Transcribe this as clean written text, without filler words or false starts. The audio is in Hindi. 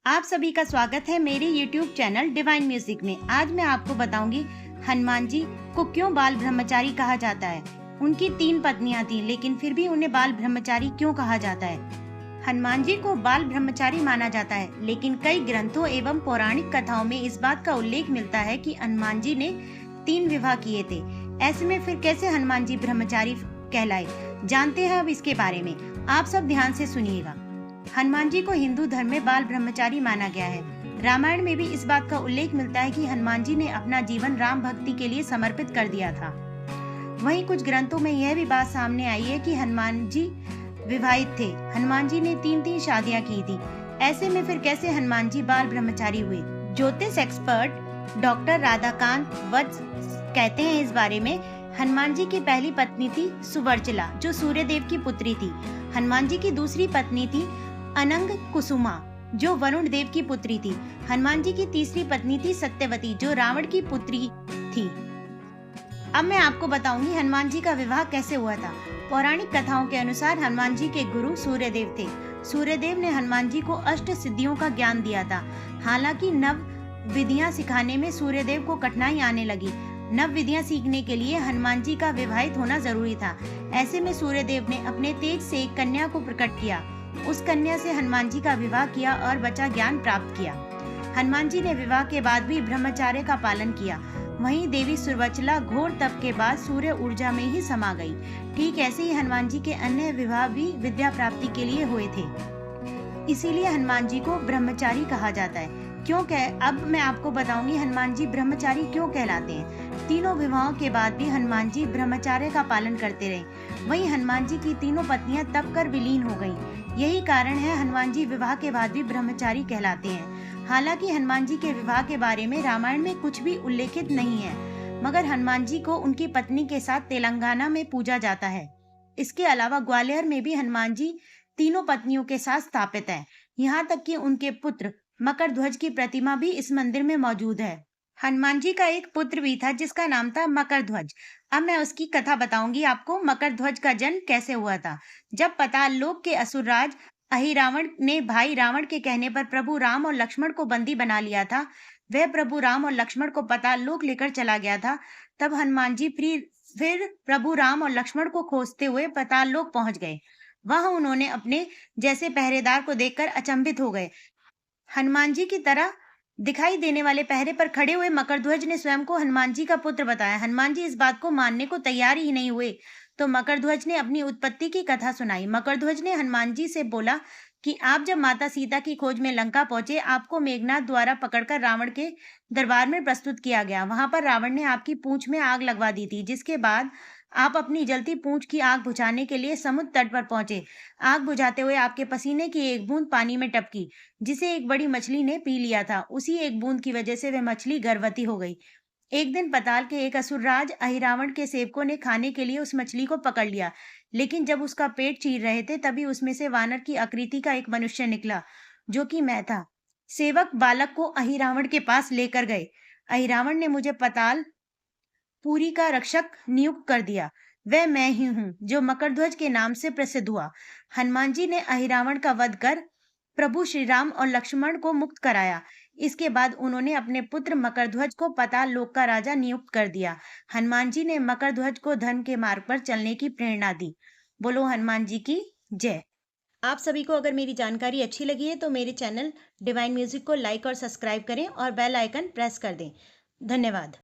आप सभी का स्वागत है मेरे YouTube चैनल डिवाइन म्यूजिक में। आज मैं आपको बताऊंगी हनुमान जी को क्यों बाल ब्रह्मचारी कहा जाता है। उनकी 3 पत्नियां थीं, लेकिन फिर भी उन्हें बाल ब्रह्मचारी क्यों कहा जाता है। हनुमान जी को बाल ब्रह्मचारी माना जाता है, लेकिन कई ग्रंथों एवं पौराणिक कथाओं में इस बात का उल्लेख मिलता है कि हनुमान जी ने 3 विवाह किए थे। ऐसे में फिर कैसे हनुमान जी ब्रह्मचारी कहलाए, जानते हैं अब इसके बारे में। आप सब ध्यान से सुनिएगा। हनुमान जी को हिंदू धर्म में बाल ब्रह्मचारी माना गया है। रामायण में भी इस बात का उल्लेख मिलता है कि हनुमान जी ने अपना जीवन राम भक्ति के लिए समर्पित कर दिया था। वहीं कुछ ग्रंथों में यह भी बात सामने आई है कि हनुमान जी विवाहित थे। हनुमान जी ने 3 शादियां की थी। ऐसे में फिर कैसे हनुमान जी बाल ब्रह्मचारी हुए। ज्योतिष एक्सपर्ट डॉक्टर राधाकांत वत्स कहते हैं इस बारे में। हनुमान जी की पहली पत्नी थी सुवर्चला, जो सूर्यदेव की पुत्री थी। हनुमान जी की दूसरी पत्नी थी अनंग कुसुमा, जो वरुण देव की पुत्री थी। हनुमान जी की तीसरी पत्नी थी सत्यवती, जो रावण की पुत्री थी। अब मैं आपको बताऊंगी हनुमान जी का विवाह कैसे हुआ था। पौराणिक कथाओं के अनुसार हनुमान जी के गुरु सूर्यदेव थे। सूर्यदेव ने हनुमान जी को अष्ट सिद्धियों का ज्ञान दिया था। हालांकि नव विधियां सिखाने में सूर्यदेव को कठिनाई आने लगी। नव विधियां सीखने के लिए हनुमान जी का विवाहित होना जरूरी था। ऐसे में सूर्यदेव ने अपने तेज से एक कन्या को प्रकट किया। उस कन्या से हनुमान जी का विवाह किया और बचा ज्ञान प्राप्त किया। हनुमान जी ने विवाह के बाद भी ब्रह्मचर्य का पालन किया। वहीं देवी सुवर्चला घोर तप के बाद सूर्य ऊर्जा में ही समा गई। ठीक ऐसे ही हनुमान जी के अन्य विवाह भी विद्या प्राप्ति के लिए हुए थे। इसीलिए हनुमान जी को ब्रह्मचारी कहा जाता है। अब मैं आपको बताऊंगी हनुमान जी ब्रह्मचारी क्यों कहलाते हैं। तीनों विवाहों के बाद भी हनुमान जी ब्रह्मचर्य का पालन करते रहे। वहीं हनुमान जी की तीनों पत्नियां तप कर विलीन हो गईं। यही कारण है हनुमान जी विवाह के बाद भी ब्रह्मचारी कहलाते हैं। हालांकि हनुमान जी के विवाह के बारे में रामायण में कुछ भी उल्लेखित नहीं है, मगर हनुमान जी को उनकी पत्नी के साथ तेलंगाना में पूजा जाता है। इसके अलावा ग्वालियर में भी हनुमान जी तीनों पत्नियों के साथ स्थापित है। यहाँ तक कि उनके पुत्र मकर ध्वज की प्रतिमा भी इस मंदिर में मौजूद है। हनुमान जी का एक पुत्र भी था जिसका नाम था मकर ध्वज। अब मैं उसकी कथा बताऊंगी आपको। मकर ध्वज का जन्म कैसे हुआ था। जब पाताल लोक के असुरराज अहिरावण ने भाई रावण के कहने पर प्रभु राम और लक्ष्मण को बंदी बना लिया था, वह प्रभु राम और लक्ष्मण को पाताल लोक लेकर चला गया था। तब हनुमान जी फिर प्रभु राम और लक्ष्मण को खोजते हुए पाताल लोक पहुंच गए। वहां उन्होंने अपने जैसे पहरेदार को देखकर अचंभित हो गए। हनुमान जी की तरह दिखाई देने वाले पहरे पर खड़े हुए मकरध्वज ने स्वयं को हनुमान जी का पुत्र बताया। हनुमान जी इस बात को मानने को तैयार ही नहीं हुए, तो मकरध्वज ने अपनी उत्पत्ति की कथा सुनाई। मकरध्वज ने हनुमान जी से बोला कि आप जब माता सीता की खोज में लंका पहुंचे, आपको मेघनाथ द्वारा पकड़कर रावण के दरबार में प्रस्तुत किया गया। वहां पर रावण ने आपकी पूंछ में आग लगवा दी थी, जिसके बाद आप अपनी जलती पूंछ की आग बुझाने के लिए समुद्र तट पर पहुंचे। आग बुझाते हुए आपके पसीने की एक बूंद पानी में टपकी, जिसे एक बड़ी मछली ने पी लिया था। उसी एक बूंद की वजह से वह मछली गर्भवती हो गई। एक दिन पाताल के एक असुरराज अहिरावण के सेवकों ने खाने के लिए उस मछली को पकड़ लिया, लेकिन जब उसका पेट चीर रहे थे तभी उसमें से वानर की आकृति का एक मनुष्य निकला, जो कि मैं था। सेवक बालक को अहिरावण के पास लेकर गए। अहिरावण ने मुझे पाताल पुरी का रक्षक नियुक्त कर दिया। वह मैं ही हूँ जो मकरध्वज के नाम से प्रसिद्ध हुआ। हनुमान जी ने अहिरावण का वध कर प्रभु श्री राम और लक्ष्मण को मुक्त कराया। इसके बाद उन्होंने अपने पुत्र मकरध्वज को पाताल लोक का राजा नियुक्त कर दिया। हनुमान जी ने मकरध्वज को धर्म के मार्ग पर चलने की प्रेरणा दी। बोलो हनुमान जी की जय। आप सभी को अगर मेरी जानकारी अच्छी लगी है तो मेरे चैनल डिवाइन म्यूजिक को लाइक और सब्सक्राइब करें और बेल आइकन प्रेस कर दें। धन्यवाद।